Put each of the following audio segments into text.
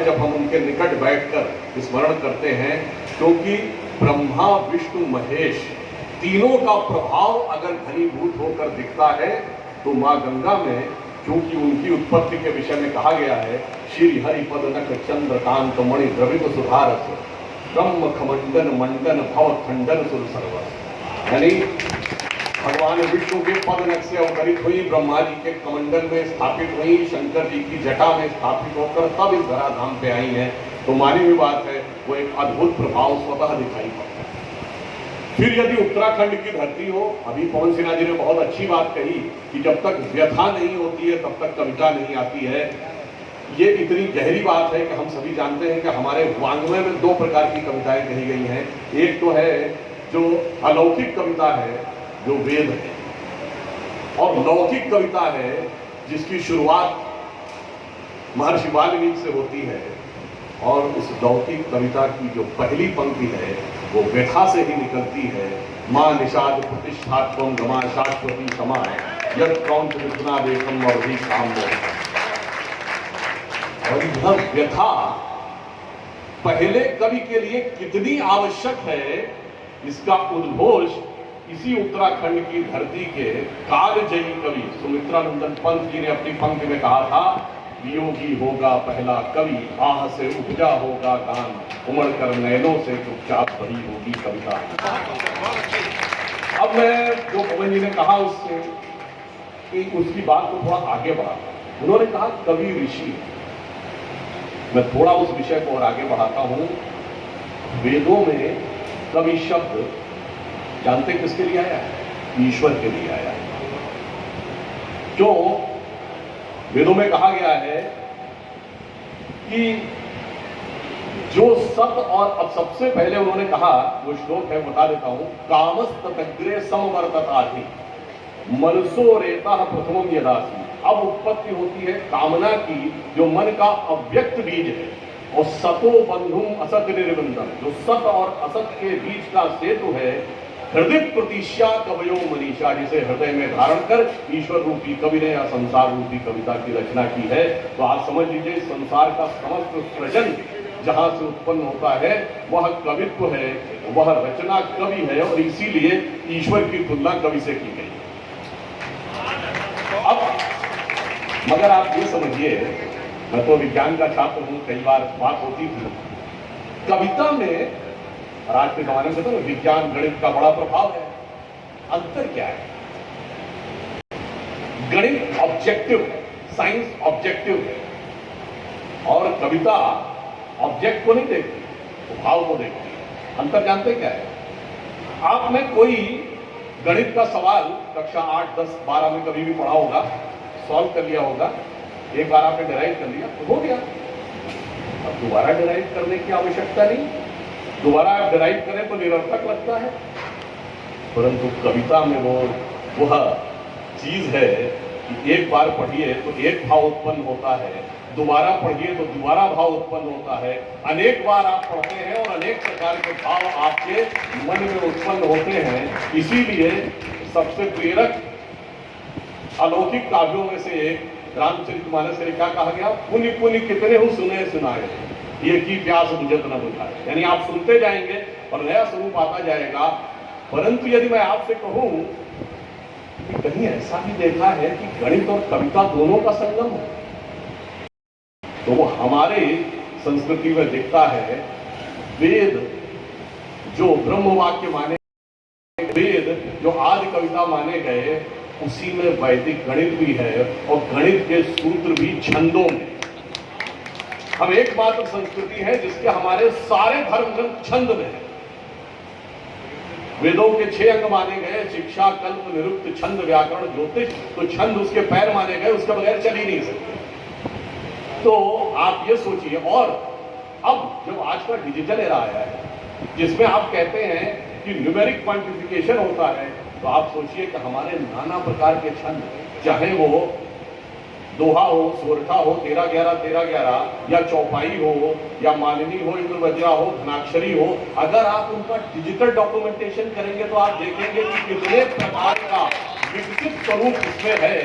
जब हम उनके निकट बैठकर स्मरण करते हैं, क्योंकि ब्रह्मा विष्णु महेश तीनों का प्रभाव अगर घनीभूत होकर दिखता है तो मां गंगा में, क्योंकि उनकी उत्पत्ति के विषय में कहा गया है, श्री हरिपद नख चंद्रकांत मणि द्रवित सुधारस ब्रह्म खमंडन मंडन भव खंडन सुर सर्वस। यानी भगवान विष्णु के पद नख से अवतरित हुई, ब्रह्मा जी के कमंडल में स्थापित हुई, शंकर जी की जटा में स्थापित होकर तब इस धराधाम पे आई हैं। तो मानी हुई बात है, वो एक अद्भुत प्रभाव स्वतः दिखाई पड़ता है। फिर यदि उत्तराखंड की धरती हो, अभी पवन सिन्हा जी ने बहुत अच्छी बात कही कि जब तक व्यथा नहीं होती है तब तक कविता नहीं आती है। ये इतनी गहरी बात है कि हम सभी जानते हैं कि हमारे वाङ्मय में दो प्रकार की कविताएं कही गई हैं। एक तो है जो अलौकिक कविता है, जो वेद है, और लौकिक कविता है जिसकी शुरुआत महर्षि वाल्मीकि से होती है। और उस लौकिक कविता की जो पहली पंक्ति है वो व्यथा से ही निकलती है। मां निषाद प्रतिष्ठात्वम गमा शाश्वती क्षमा यद क्रौंच विघ्ना देखम और भी काम। और यह व्यथा पहले कवि के लिए कितनी आवश्यक है, इसका उद्घोष इसी उत्तराखंड की धरती के कालजयी कवि सुमित्रानंदन पंत जी ने अपनी पंक्ति में कहा था, वियोगी होगा पहला कवि, आह से उपजा होगा गान, उमड़ कर नैनों से चुपचाप बही होगी कविता। अब मैं जो पवन जी ने कहा उससे कि उसकी बात को थोड़ा आगे बढ़ा। उन्होंने कहा कवि ऋषि, मैं थोड़ा उस विषय को और आगे बढ़ाता हूं। वेदों में कवि शब्द जानते किसके लिए आया है? ईश्वर के लिए आया है। जो वेदों में कहा गया है कि जो सत, और अब सबसे पहले उन्होंने कहा, वो श्लोक है बता देता हूं, कामस्ततग्रे समवर्तताधि मनसो रेता प्रथमम यदासी। अब उत्पत्ति होती है कामना की, जो मन का अव्यक्त बीज है, और सतो बंधुम असत निर्बंधन, जो सत और असत के बीच का सेतु है, हृदय प्रतिष्ठा कवयो मनीषा, जिसे हृदय में धारण कर ईश्वर रूपी कवि ने या संसार रूपी कविता की रचना की है। तो आप समझ लीजिए संसार का समस्त सृजन जहां से उत्पन्न होता है वह कवित्व है, वह रचना कवि है, और इसीलिए ईश्वर की तुलना कवि से की गई। अब मगर आप ये समझिए, मैं तो विज्ञान का छात्र हूं, कई बार बात होती थी कविता में, और आज के जमाने में तो विज्ञान गणित का बड़ा प्रभाव है। अंतर क्या है? गणित ऑब्जेक्टिव है, साइंस ऑब्जेक्टिव है, और कविता ऑब्जेक्ट को नहीं देखती, तो भाव को देखती है। अंतर जानते क्या है? आपने कोई गणित का सवाल कक्षा 8, 10, 12 में कभी भी पढ़ा होगा, सॉल्व कर लिया होगा, एक बार आपने डिराइव कर लिया तो हो गया। अब दोबारा डिराइव करने की आवश्यकता नहीं, दोबारा आप डिराइव करें तो निरर्थक लगता है। परंतु कविता में वह चीज है कि एक बार पढ़िए तो एक भाव उत्पन्न होता है, दोबारा पढ़िए तो दोबारा भाव उत्पन्न होता है, अनेक बार आप पढ़ते हैं और अनेक प्रकार के भाव आपके मन में उत्पन्न होते हैं। इसीलिए सबसे प्रेरक अलौकिक काव्यों में से एक रामचरितमानस में क्या कहा गया, पुनि पुनि कितने हो सुने सुनाए, ये की प्यास बुझत न बुझाए। यानी आप सुनते जाएंगे और नया स्वरूप आता जाएगा। परंतु यदि मैं आपसे कहूं कि कहीं ऐसा भी देखा है कि गणित और कविता दोनों का संगम है, तो वो हमारे संस्कृति में दिखता है। वेद जो ब्रह्म वाक्य माने, वेद जो आदि कविता माने गए, उसी में वैदिक गणित भी है, और गणित के सूत्र भी छंदों में। हम एकमात्र संस्कृति है जिसके हमारे सारे धर्म ग्रंथ छंद में है। वेदों के 6 अंग माने गए, शिक्षा, कल्प, निरुक्त, छंद, व्याकरण, ज्योतिष, तो छंद उसके पैर माने गए, उसके बगैर चल ही नहीं सकते। तो आप ये सोचिए, और अब जब आज का डिजिटल एरा आया है जिसमें आप कहते हैं कि न्यूमेरिक क्वांटिफिकेशन होता है, तो आप सोचिए कि हमारे नाना प्रकार के छंद, चाहे वो दोहा हो, सोरठा हो, 13-11, 13-11, या चौपाई हो, या मालिनी हो, इंद्रवज्रा हो, धनाक्षरी हो, अगर आप उनका डिजिटल डॉक्यूमेंटेशन करेंगे तो आप देखेंगे कि कितने प्रकार का विकसित स्वरूप इसमें है।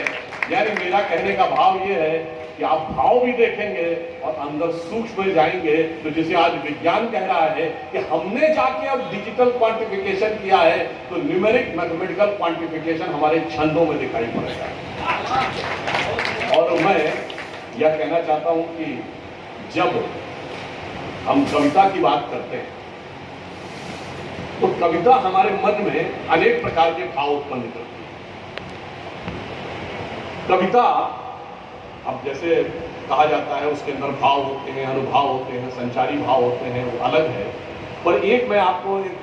यानी मेरा कहने का भाव ये है कि आप भाव भी देखेंगे और अंदर सूक्ष्म में जाएंगे तो जैसे आज विज्ञान कह रहा है कि हमने जाके अब डिजिटल क्वांटिफिकेशन किया है तो न्यूमेरिक मैथमेटिकल क्वांटिफिकेशन हमारे छंदों में दिखाई पड़ेगा। और मैं यह कहना चाहता हूं कि जब हम कविता की बात करते हैं तो कविता हमारे मन में अनेक प्रकार के भाव उत्पन्न करती है। कविता अब जैसे कहा जाता है उसके अंदर भाव होते हैं, अनुभाव होते हैं, संचारी भाव होते हैं, वो अलग है। पर एक मैं आपको एक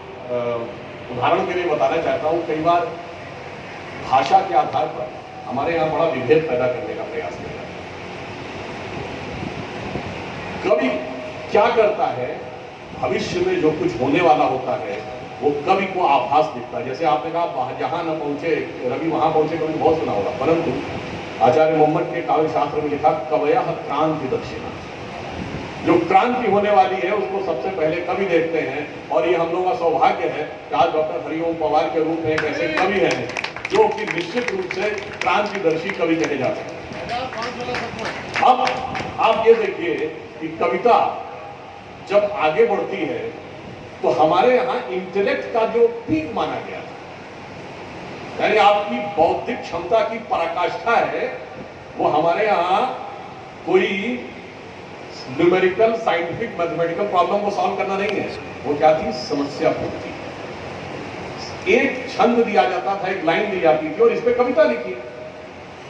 उदाहरण के लिए बताना चाहता हूं। कई बार भाषा के आधार पर हमारे यहां बड़ा विभेद पैदा करने का प्रयास किया जाता है। कवि क्या करता है, भविष्य में जो कुछ होने वाला होता है वो कवि को आभास दिखता है। जैसे आपने कहा जहां न पहुंचे रवि वहां पहुंचे, कवि बहुत सुना होगा, परंतु आचार्य मोहम्मद के काव्य शास्त्र में लिखा कवया क्रांति दक्षिणा, जो क्रांति होने वाली है उसको सबसे पहले कवि देखते हैं। और ये हम लोगों का सौभाग्य है कि आज डॉक्टर हरिओम पवार के रूप में एक ऐसे कवि हैं जो कि निश्चित रूप से क्रांतिदर्शी कवि कहे जाते हैं। अब आप ये देखिए कि कविता जब आगे बढ़ती है तो हमारे यहां इंटेलेक्ट का जो पीक माना गया था, यानी आपकी बौद्धिक क्षमता की पराकाष्ठा है, वो हमारे यहां कोई न्यूमेरिकल साइंटिफिक मैथमेटिकल प्रॉब्लम को सॉल्व करना नहीं है। वो क्या थी? समस्या पूर्ति। एक छंद दिया जाता था, एक लाइन दी जाती थी और इस पे कविता लिखी।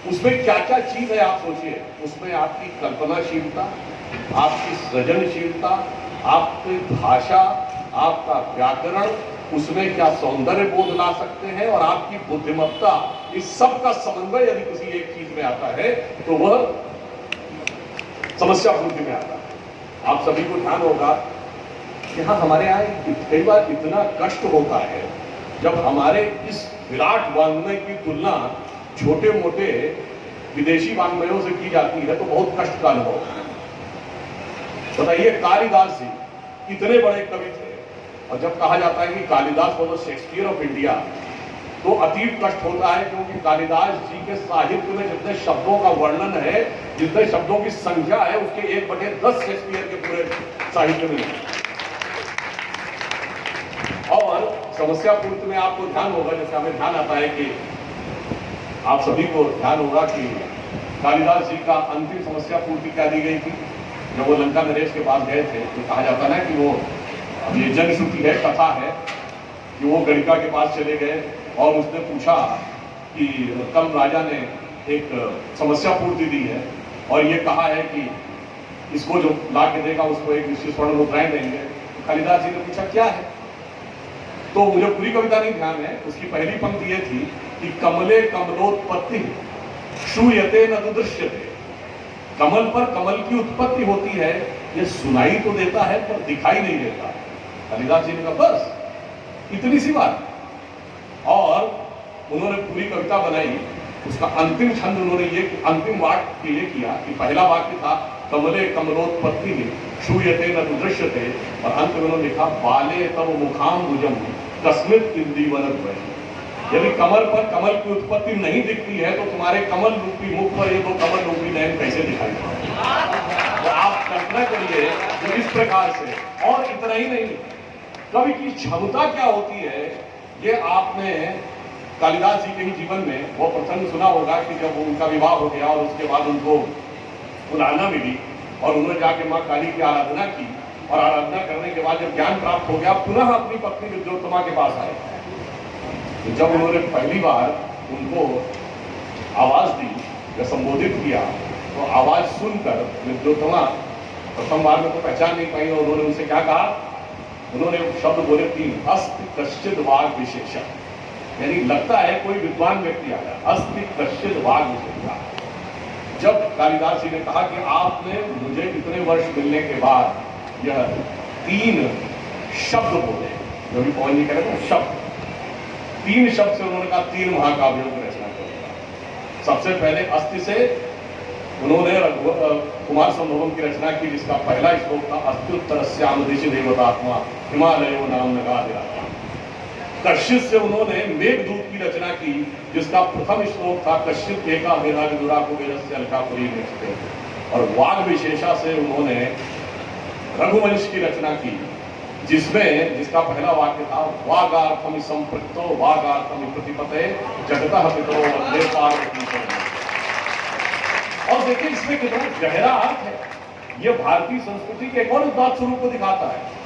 उसमें क्या क्या चीज है आप सोचिए। उसमें आपकी कल्पनाशीलता, आपकी सृजनशीलता, आपकी भाषा, आपका व्याकरण, उसमें क्या सौंदर्य बोध ला सकते हैं और आपकी बुद्धिमत्ता, इस सब का समन्वय यदि किसी एक चीज में आता है तो वह समस्या पूर्ति में आता है। आप सभी को ध्यान होगा कि हाँ, हमारे यहाँ कई बार इतना कष्ट होता है जब हमारे इस विराट वाङ्मय की तुलना छोटे मोटे विदेशी वाङ्मयों से की जाती है तो बहुत कष्ट का अनुभव है। बताइए, कालिदास जी इतने बड़े कवि थे और जब कहा जाता है कि Kalidas was the Shakespeare of India तो अतीब कष्ट होता है, क्योंकि कालिदास जी के साहित्य में जितने शब्दों का वर्णन है, जितने शब्दों की संख्या है, उसके 1/10 शेक्सपियर के पूरे साहित्य में है। और समस्या पूर्ति में आपको ध्यान होगा, जैसे हमें ध्यान आता है कि आप सभी को ध्यान होगा कि कालिदास जी का अंतिम समस्या पूर्ति क्या दी गई थी। जब वो लंका नरेश के पास गए थे तो कहा जाता है कि वो, अब ये जनश्रुति है, कथा है कि वो गणिका के पास चले गए और उसने पूछा कि कल राजा ने एक समस्या पूर्ति दी है और ये कहा है कि इसको जो ला के देगा उसको एक निश्चित स्वर्ण मुद्राएं देंगे। तो कालिदास जी ने पूछा क्या है, तो मुझे पूरी कविता नहीं ध्यान है, उसकी पहली पंक्ति ये थी कि कमले कमलोत्पत्ति श्रूयते न तो दृश्यते। कमल पर कमल की उत्पत्ति होती है, ये सुनाई तो देता है पर दिखाई नहीं देता। कालिदास जी ने कहा बस इतनी सी बात। और उन्होंने पूरी कविता बनाई। उसका अंतिम छंद उन्होंने ये, अंतिम वाक्य ये किया कि पहला वाक्य था कमले कमलोत्पत्ति श्रूयते न तो दृश्यते, और अंत में उन्होंने लिखा बाले तव मुखाम्बुजम कस्मित इंद्रिवरद्वयम्। यदि कमल पर कमल की उत्पत्ति नहीं दिखती है तो तुम्हारे कमल रूपी मुख पर ये दो कमल रूपी नयन कैसे दिखाई देते? तो आप कल्पना करिए तो इस प्रकार से। और इतना ही नहीं, कवि की क्षमता क्या होती है, ये आपने कालिदास जी के ही जीवन में वो प्रसंग सुना होगा कि जब उनका विवाह हो गया और उसके बाद उनको उलाहना मिली और उन्होंने जाके माँ काली की आराधना की, और आराधना करने के बाद जब ज्ञान प्राप्त हो गया पुनः अपनी पत्नी विद्योत्तमा के पास आए। तो जब उन्होंने पहली बार उनको आवाज दी या संबोधित किया तो आवाज सुनकर विद्योत्तमा प्रथम बार में तो पहचान नहीं पाई और उन्होंने उनसे क्या कहा, उन्होंने शब्द बोले थी अस्ति कश्चित् वाग विशेषः, यानी लगता है कोई विद्वान व्यक्ति आया, अस्ति कश्चित् वाग विशेषः। जब कालिदास जी ने कहा कि आपने मुझे इतने वर्ष मिलने के बाद यह 3 शब्द बोले, जो भी पवन जी कह रहे थे शब्द, 3 शब्द से उन्होंने कहा 3 महाकाव्यों की रचना करेगा। सबसे पहले अस्ति से उन्होंने कुमार संभवम की रचना की, जिसका पहला श्लोक था अस्त्युत्तरस्याम दिशि देवतात्मा हिमालयो नाम नगाधिरात्मा। कश्यप से उन्होंने मेघदूत की रचना की, जिसका प्रथम श्लोक था कश्यप एका मेधा विदुरा को वेदस्य अलकापुरी नेक्षते। और वाग विशेषा से उन्होंने रघुवंश की रचना की, जिसका पहला वाक्य था वागार्थम संपृक्तो वागार्थम प्रतिपते जगतः पितरो वंदे पार्वती। और देखिए इसमें कितना गहरा अर्थ है। यह भारतीय संस्कृति के एक और उदात्त स्वरूप को दिखाता है।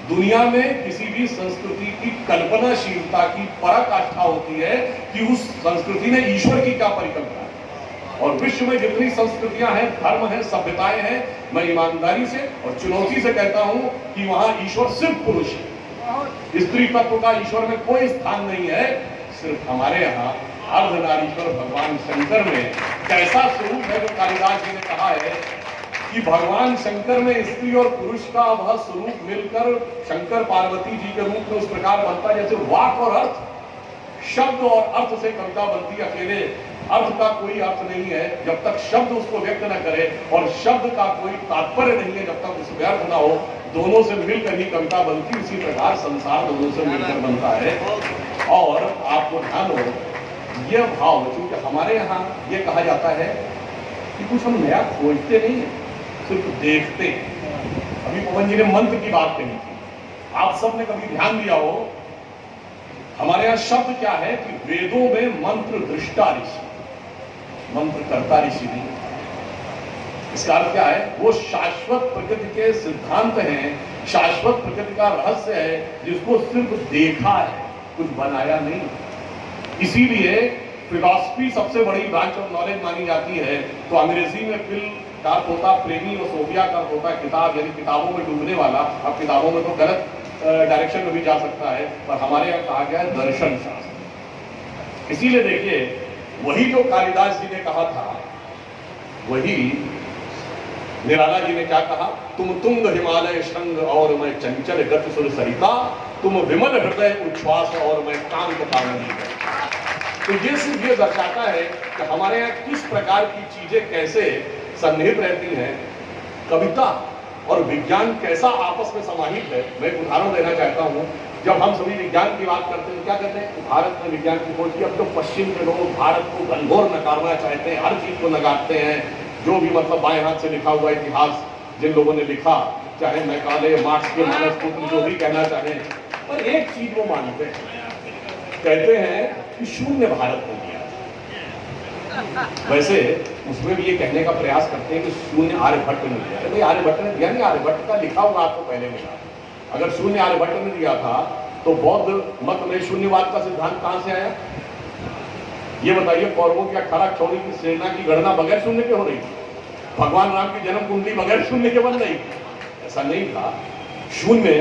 दुनिया में किसी भी संस्कृति की कल्पनाशीलता की पराकाष्ठा होती है कि उस संस्कृति ने ईश्वर की क्या परिकल्पना है। और विश्व में जितनी संस्कृतियां हैं, धर्म हैं, सभ्यताएं हैं, मैं ईमानदारी से और चुनौती से कहता हूं कि वहां ईश्वर सिर्फ पुरुष है। स्त्री तत्व का ईश्वर में कोई स्थान नहीं है। सिर्फ हमारे यहाँ अर्धनारीश्वर भगवान शंकर में कैसा स्वरूप है जो कालिदास जी ने कहा है कि भगवान शंकर में स्त्री और पुरुष का वह स्वरूप मिलकर शंकर पार्वती जी के रूप में उस प्रकार बनता है जैसे वाक और अर्थ, शब्द और अर्थ से कविता बनती है। अकेले अर्थ का कोई अर्थ नहीं है जब तक शब्द उसको व्यक्त न करे, और शब्द का कोई तात्पर्य नहीं है जब तक उस व्यर्थ ना हो। दोनों से मिलकर ही कविता बनती। उसी प्रकार संसार दोनों से मिलकर बनता है। और आपको ध्यान हो, यह भाव चूंकि हमारे यहाँ यह कहा जाता है कि कुछ हम नया खोजते नहीं है, सिर्फ देखते हैं। अभी पवन जी ने मंत्र की बात कही थी, आप सबने कभी ध्यान दिया हो, हमारे यहाँ शब्द क्या है कि वेदों में मंत्र दृष्टा ऋषि, मंत्र कर्ता ऋषि नहीं। इसका अर्थ क्या है? वो शाश्वत प्रकृति के सिद्धांत हैं, शाश्वत प्रकृति का रहस्य है जिसको सिर्फ देखा है, कुछ बनाया नहीं। इसीलिए फिलॉसफी सबसे बड़ी ब्रांच ऑफ नॉलेज मानी जाती है। तो अंग्रेजी में फिल का होता प्रेमी और सोफिया का होता किताब, यानी किताबों में डूबने वाला। अब किताबों में तो गलत डायरेक्शन में भी जा सकता है, पर हमारे यहाँ कहा गया है दर्शन शास्त्र। इसीलिए देखिए, वही जो कालिदास जी ने कहा था, वही निराला जी ने क्या कहा, तुम तुंग हिमालय शृंग और मैं चंचल गति सुर सरिता, तुम विमल हृदय उच्छ्वास और मैं कांत पावनी। तो ये सिर्फ ये दर्शाता है कि हमारे यहाँ किस प्रकार की चीजें कैसे सन्निहित रहती हैं। कविता और विज्ञान कैसा आपस में समाहित है। मैं एक उदाहरण देना चाहता हूँ। जब हम सभी विज्ञान की बात करते हैं, क्या कहते हैं, भारत में विज्ञान की खोज की। अब तो पश्चिम के लोग भारत को घनघोर नकारना चाहते हैं, हर चीज को नकारते हैं। जो भी मतलब बाएं हाथ से लिखा हुआ इतिहास जिन लोगों ने लिखा, चाहे मैकाले, मार्क्स के मानसपुत्र जो भी कहना चाहे, पर एक चीज वो मानते हैं, कहते हैं कि शून्य भारत हो गया। वैसे उसमें भी ये कहने का प्रयास करते हैं कि शून्य आर्यभट्ट ने दिया। अरे आर्यभट्ट ने दिया नहीं, आर्यभट्ट का लिखा हुआ आपको पहले मिला। अगर शून्य आर्यभट्ट ने दिया था तो बौद्ध मत में शून्यवाद का सिद्धांत कहां से आया? ये बताइए, कौरवों की 18 क्षौणी की सेना की गणना बगैर शून्य के हो रही थी? भगवान राम की जन्म कुंडली बगैर शून्य के बन रही? ऐसा नहीं था। शून्य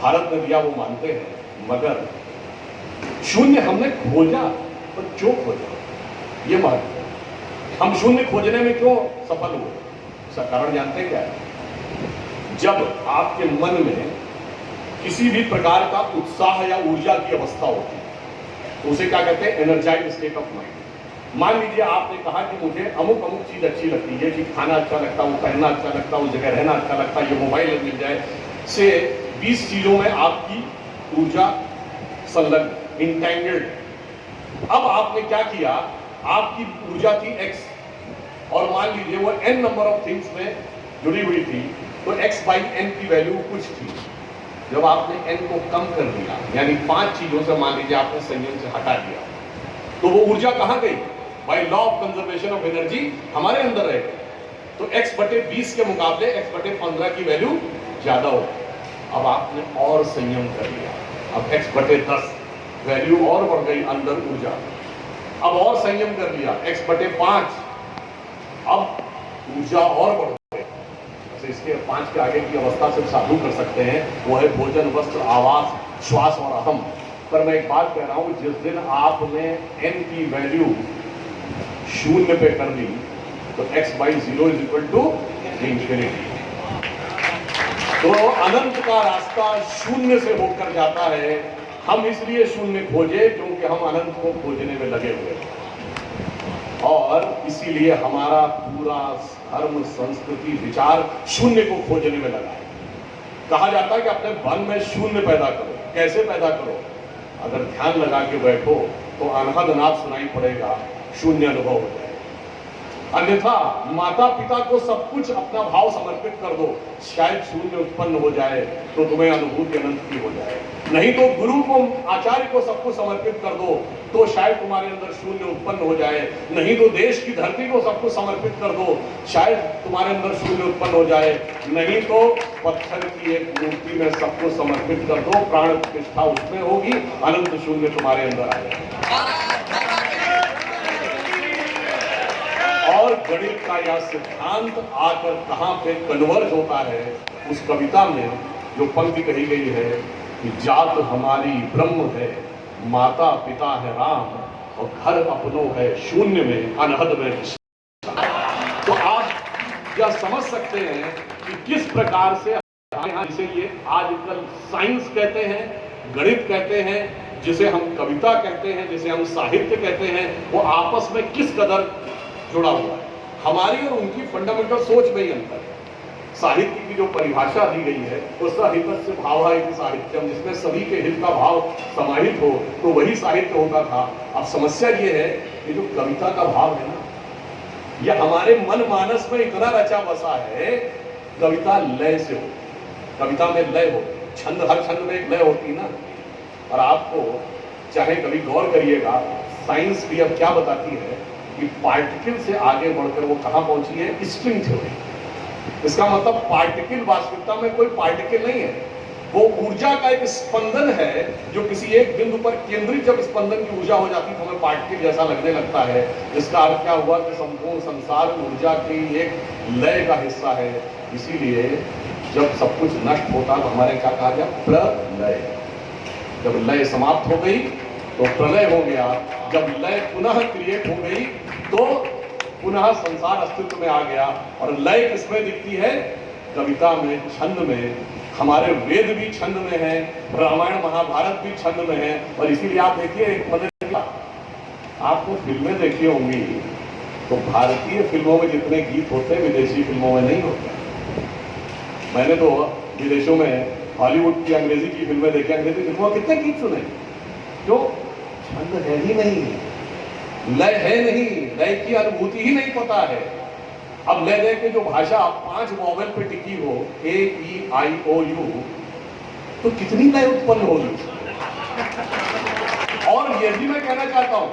भारत ने दिया, वो मानते हैं, मगर शून्य हमने खोजा, तो क्यों खोजा ये महत्व है। हम शून्य खोजने में क्यों सफल हुए? इसका कारण जानते क्या है? जब आपके मन में किसी भी प्रकार का उत्साह या ऊर्जा की अवस्था होती है तो उसे क्या कहते हैं? Energised state of mind. मान लीजिए आपने कहा कि मुझे अमुक अमुक चीज अच्छी लगती है, कि खाना अच्छा लगता है, वो पहनना अच्छा लगता है, उस जगह रहना अच्छा लगता है, ये मोबाइल मिल जाए, से 20 चीजों में आपकी ऊर्जा संलग्न, इंटेंगल्ड। अब आपने क्या किया, आपकी ऊर्जा थी x, और मान लीजिए वो n नंबर ऑफ थिंग्स में जुड़ी हुई थी, तो x बाई n की वैल्यू कुछ थी। जब आपने n को कम कर दिया, यानी 5 चीजों से मान लीजिए आपने संयम से हटा दिया, तो वो ऊर्जा कहां गई? By law of conservation of energy हमारे अंदर रह गई। तो x बटे 20 के मुकाबले x बटे 15 की वैल्यू ज्यादा हो। अब आपने और संयम कर लिया, अब x बटे 10 वैल्यू और बढ़ गई अंदर ऊर्जा। अब और संयम कर लिया, x बटे 5, अब ऊर्जा और बढ़ गई। तो इसके 5 के आगे की अवस्था सिर्फ साधु कर सकते हैं, वो है भोजन, वस्त्र, आवास, श्वास और अहम। पर मैं एक बात कह रहा हूं, जिस दिन आपने n की वैल्यू 0 पे कर दी तो x by 0 is equal to infinity. तो अनंत का रास्ता शून्य से होकर जाता है। हम इसलिए शून्य खोजे क्योंकि हम अनंत को खोजने में लगे हुए हैं, और इसीलिए हमारा पूरा धर्म, संस्कृति, विचार शून्य को खोजने में लगा है। कहा जाता है कि अपने मन में शून्य पैदा करो। कैसे पैदा करो? अगर ध्यान लगा के बैठो तो अनहद नाद सुनाई पड़ेगा, शून्य अनुभव हो जाएगा। अन्यथा माता पिता को सब कुछ अपना भाव समर्पित कर दो, शायद शून्य उत्पन्न हो जाए तो तुम्हें अनुभूति अनंत की हो जाए। नहीं तो गुरु को, आचार्य को सब कुछ समर्पित कर दो तो शायद तुम्हारे अंदर शून्य उत्पन्न हो जाए। नहीं तो देश की धरती को सब कुछ समर्पित कर दो, शायद तुम्हारे अंदर शून्य उत्पन्न हो जाए। नहीं तो पत्थर की एक मूर्ति में सब कुछ समर्पित कर दो, प्राण प्रतिष्ठा उसमें होगी, अनंत शून्य तुम्हारे अंदर आएगा। और गणित का यह सिद्धांत आकर कहां पे कन्वर्ज होता है, उस कविता में जो पंक्ति कही गई है कि जात हमारी ब्रह्म है, माता पिता है राम, और घर अपनों है शून्य में अनहद में विश्राम। तो आप यह समझ सकते हैं कि किस प्रकार से जिसे ये आजकल साइंस कहते हैं, गणित कहते हैं, जिसे हम कविता कहते हैं, जिसे हम साहित्य कहते हैं, वो आपस में किस कदर जुड़ा हुआ है। हमारी और उनकी फंडामेंटल सोच में ही अंतर है। साहित्य की जो परिभाषा दी गई है, उसका हितस्य भाव है कि साहित्यम, जिसमें सभी के हित का भाव समाहित हो, तो वही साहित्य होता था। अब समस्या ये है कि जो कविता का भाव है ना, यह हमारे मन मानस में इतना रचा बसा है। कविता लय से हो, कविता में लय हो, छंद, हर छंद में एक लय होती ना। और आपको चाहे कभी गौर करिएगा, साइंस भी अब क्या बताती है कि पार्टिकल से आगे बढ़कर वो कहां पहुंची है, स्ट्रिंग थ्योरी। इसका मतलब पार्टिकल वास्तविकता में कोई पार्टिकल नहीं है, वो ऊर्जा का एक स्पंदन है जो किसी एक बिंदु पर केंद्रित जब स्पंदन की ऊर्जा हो जाती है तो हमें पार्टिकल जैसा लगने लगता है। इसका अर्थ क्या हुआ कि संपूर्ण संसार ऊर्जा की एक लय का हिस्सा है। इसीलिए जब सब कुछ नष्ट होता तो हमारे क्या कहा गया, प्रलय। जब लय समाप्त हो गई तो प्रलय हो गया। जब लय पुनः क्रिएट हो गई तो पुनः संसार अस्तित्व में आ गया। और लय किसमें दिखती है, कविता में, छंद में। हमारे वेद भी छंद में है, रामायण महाभारत भी छंद में है। और इसीलिए आप देखिए, एक मतलब आपको फिल्में देखी होंगी तो भारतीय फिल्मों में जितने गीत होते हैं विदेशी फिल्मों में नहीं होते। मैंने तो विदेशों में हॉलीवुड की अंग्रेजी की फिल्में देखी, अंग्रेजी फिल्मों में कितने गीत सुने, जो छंद है ही नहीं, लय है नहीं, लय की अनुभूति ही नहीं पता है। अब लय दे के जो भाषा 5 वॉवेल पे टिकी हो, ए ई आई ओ यू, तो कितनी लय उत्पन्न होगी। और ये भी मैं कहना चाहता हूं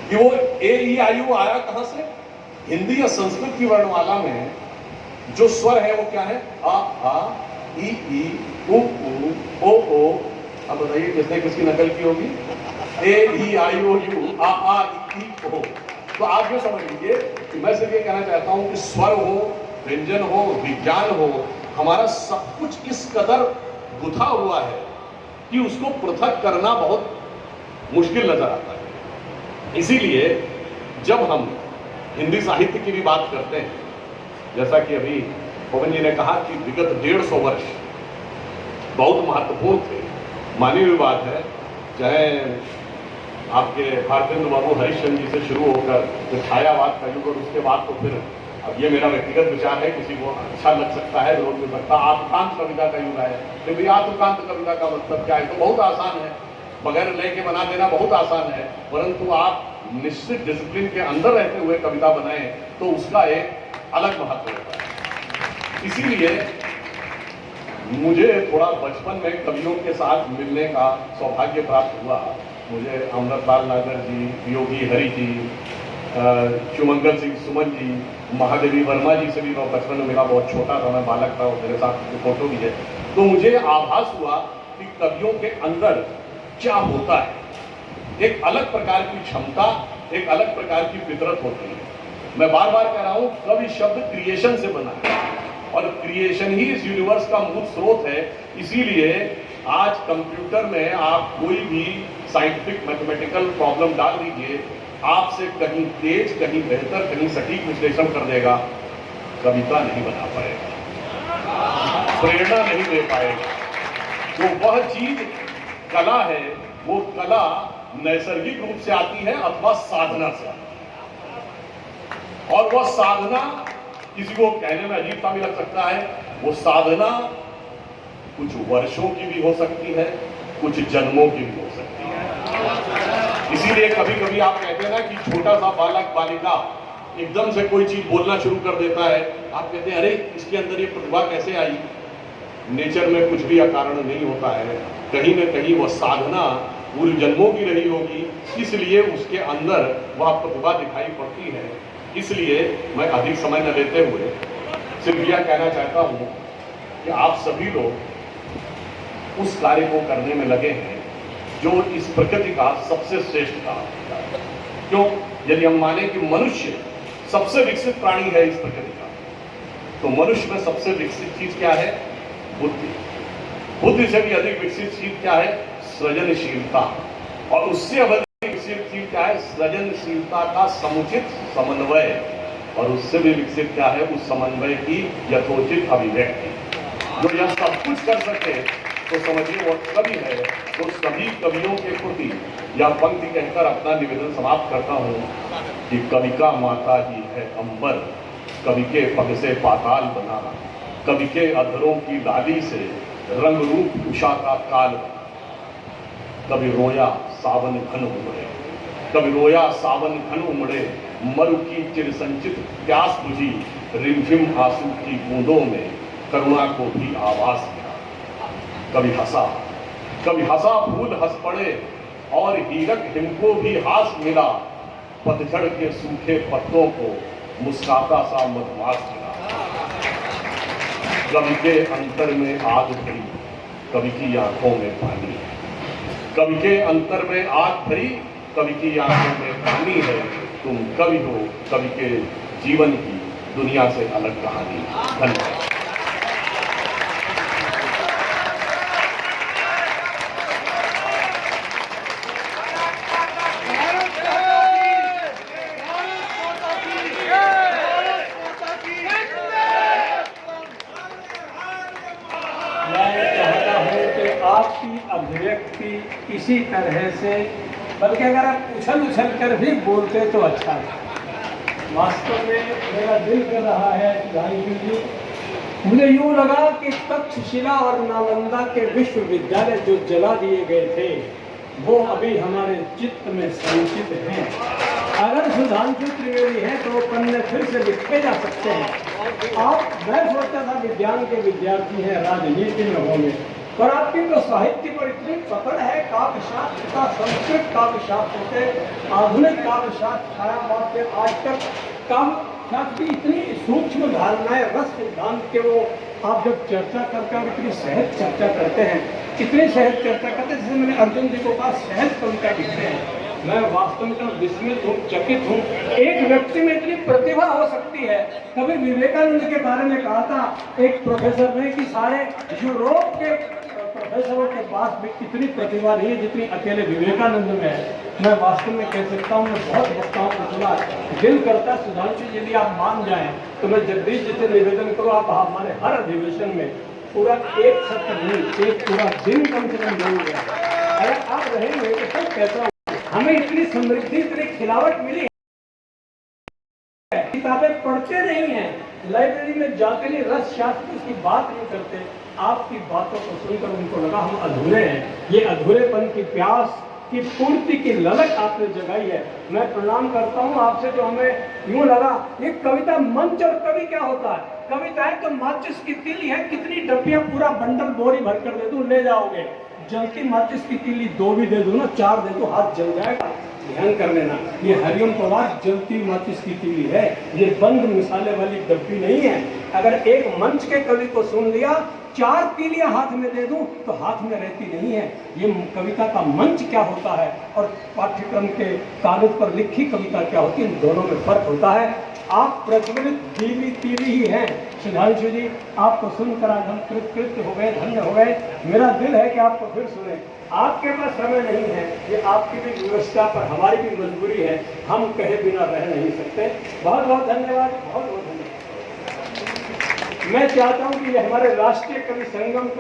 कि वो ए ई आई यू आया कहां से, हिंदी या संस्कृत की वर्णमाला में जो स्वर है वो क्या है, आ ई उ ओ ओ। अब बताइए किसने किसकी नकल की होगी, ए ई आई ओ यू, आ ई ओ। तो आप ये समझ लीजिए कि मैं सिर्फ ये कहना चाहता हूं कि स्वर हो, व्यंजन हो, विज्ञान हो, हमारा सब कुछ इस कदर गुथा हुआ है कि उसको पृथक करना बहुत मुश्किल नजर आता है। इसीलिए जब हम हिंदी साहित्य की भी बात करते हैं, जैसा कि अभी पवन जी ने कहा कि विगत 150 वर्ष बहुत महत्वपूर्ण थे। मानी हुई बात है, चाहे आपके भारतेंद्र बाबू हरिश्चंद्र जी से शुरू होकर जो छायावाद का युग, और उसके बाद तो फिर, अब ये मेरा व्यक्तिगत विचार है, किसी को अच्छा लग सकता है, विरोध हो सकता है, आत्मकांत कविता का युग है। क्योंकि आत्मकांत कविता का मतलब क्या है, तो बहुत आसान है, बगैर लय के बना देना बहुत आसान है। परंतु आप निश्चित डिसिप्लिन के अंदर रहते हुए कविता बनाएं तो उसका एक अलग महत्व होता है। इसीलिए मुझे थोड़ा बचपन में कवियों के साथ मिलने का सौभाग्य प्राप्त हुआ। मुझे अमृतलाल नागर जी, योगी हरि जी, चुमंगल सिंह सुमन जी, महादेवी वर्मा जी से भी मैं बचपन में मिला। बहुत छोटा था, मैं बालक था, मेरे साथ की फोटो भी है। तो मुझे आभास हुआ कि कवियों के अंदर क्या होता है, एक अलग प्रकार की क्षमता, एक अलग प्रकार की फितरत होती है। मैं बार बार कह रहा हूं, कवि शब्द क्रिएशन से बना है और क्रिएशन ही इस यूनिवर्स का मूल स्रोत है। इसीलिए आज कंप्यूटर में आप कोई भी साइंटिफिक मैथमेटिकल प्रॉब्लम डाल दीजिए, आपसे कहीं तेज, कहीं बेहतर, कहीं सटीक विश्लेषण कर देगा। कविता नहीं बना पाएगा, प्रेरणा नहीं दे पाएगा। तो वह चीज कला है, वो कला नैसर्गिक रूप से आती है अथवा साधना से आती है। और वह साधना किसी को कहने में अजीब सा भी लग सकता है, वो साधना कुछ वर्षों की भी हो सकती है, कुछ जन्मों की भी हो सकती है। इसीलिए कभी कभी आप कहते हैं ना कि छोटा सा बालक बालिका एकदम से कोई चीज बोलना शुरू कर देता है, आप कहते हैं अरे इसके अंदर ये प्रतिभा कैसे आई। नेचर में कुछ भी अकारण नहीं होता है, कहीं न कहीं वह साधना पूर्व जन्मों की रही होगी, इसलिए उसके अंदर वह प्रतिभा दिखाई पड़ती है। इसलिए मैं अधिक समय न लेते हुए सिर्फ यह कहना चाहता हूं कि आप सभी लोग उस कार्य को करने में लगे हैं जो इस प्रकृति का सबसे श्रेष्ठ काम है। क्यों? यदि हम माने कि मनुष्य सबसे विकसित प्राणी है इस प्रकृति का, तो मनुष्य में सबसे विकसित चीज क्या है? बुद्धि। बुद्धि से भी अधिक विकसित चीज क्या है? सृजनशीलता। और उससे अधिक विकसित चीज क्या है? सृजनशीलता का समुचित समन्वय। और उससे भी विकसित क्या है? उस समन्वय की यथोचित अभिव्यक्ति। जो यह सब कुछ कर सके तो समझिए वह कवि है। तो सभी कवियों के प्रति यह पंक्ति कहकर अपना निवेदन समाप्त करता हूं कि कवि का माता ही है अंबर, कवि के पग से पाताल बना, कवि के अधरों की लाली से रंग रूप उषा का काल बना। कभी रोया सावन घन उमड़े, कभी रोया सावन घन उमड़े, मरु की चिर संचित प्यास बुझी, रिमझिम आंसू की बूंदों में करुणा को भी आवाज मिला। कभी हंसा फूल हंस पड़े और हीरक हिम को भी हास मिला, पतझड़ के सूखे पत्तों को मुस्काता सा मधुमास मिला। कवि के अंतर में आग भरी, कवि की आंखों में पानी। कवि के अंतर में आग भरी, कवि की आंखों में पानी है। तुम कवि हो, कवि के जीवन की दुनिया से अलग कहानी। धन्यवाद। आपकी अभिव्यक्ति इसी तरह से, बल्कि अगर आप उछल उछल कर भी बोलते तो अच्छा था। वास्तव में मेरा दिल कर रहा है जी, मुझे यूँ लगा कि तक्षशिला और नालंदा के विश्वविद्यालय जो जला दिए गए थे वो अभी हमारे चित्त में संचित हैं। अगर सुधांशु त्रिवेदी है तो वो पन्ने फिर से लिखे जा सकते हैं। मैं सोचता था विज्ञान के विद्यार्थी हैं, राजनीति में होंगे, पर आपकी तो साहित्य पर इतनी पकड़ है। काव्य शास्त्र का, संस्कृत काव्य शास्त्र से आधुनिक काव्य शास्त्र, छायावाद से आज तक काव्य शास्त्र की इतनी सूक्ष्म धारणाएं, रस सिद्धांत के वो आप जब चर्चा करके इतनी सहज चर्चा करते हैं, इतनी सहज चर्चा करते हैं, जैसे मैंने अर्जुन जी को कहा सहज कविता लिखते हैं। मैं वास्तव में विस्मित हूँ, चकित हूँ। एक व्यक्ति में इतनी प्रतिभा हो सकती है। कभी विवेकानंद के बारे में कहा था एक प्रोफेसर ने कि सारे यूरोप के प्रोफेसरों के पास भी इतनी प्रतिभा नहीं है जितनी अकेले विवेकानंद में है। मैं वास्तव में कह सकता हूँ, मैं बहुत वक्ताओं को सुना, दिल करता है सुधांशु यदि आप मान जाएं तो मैं जगदीश जी से निवेदन करूँ, आप हमारे हर अधिवेशन में पूरा एक सत्र नहीं, एक पूरा दिन कम से कम जरूर है। अगर आप रहेंगे तो सब कहता हूँ हमें इतनी समृद्धि, इतनी खिलावट मिली। किताबें पढ़ते नहीं हैं, लाइब्रेरी में जाकर ही रस शास्त्र की बात नहीं करते। आपकी बातों को सुनकर उनको लगा हम अधूरे हैं। ये अधूरेपन की प्यास की पूर्ति की ललक आपने जगाई है। मैं प्रणाम करता हूँ आपसे, जो हमें यूँ लगा ये कविता मंच। और कवि क्या होता है? कविताएं तो माचिस की तीली है, कितनी डब्बियां पूरा बंडल बोरी भर कर दे दूं ले जाओगे। जलती माचिस की तीली 2 भी दे दो ना, 4 दे दो, हाथ जल जाएगा। ध्यान कर लेना, ये हरिओम पवार जलती माचिस की तीली है, ये बंद मिसाले वाली डब्बी नहीं है। अगर एक मंच के कवि को सुन लिया, 4 तीलियां हाथ में दे दूं तो हाथ में रहती नहीं है। ये कविता का मंच क्या होता है और पाठ्यक्रम के कागज पर लिखी कविता क्या होती है, इन दोनों में फर्क होता है। आप प्रज्वलित दीवी तीवी ही हैं सुधांशु जी। आपको सुनकर आज हम कृतकृत्य हो गए, धन्य हो गए। मेरा दिल है कि आपको फिर सुने। आपके पास समय नहीं है, ये आपकी भी व्यवस्था पर हमारी भी मजबूरी है, हम कहे बिना रह नहीं सकते। बहुत बहुत धन्यवाद, बहुत बहुत धन्यवाद। मैं चाहता हूँ कि ये हमारे राष्ट्रीय कवि संगम का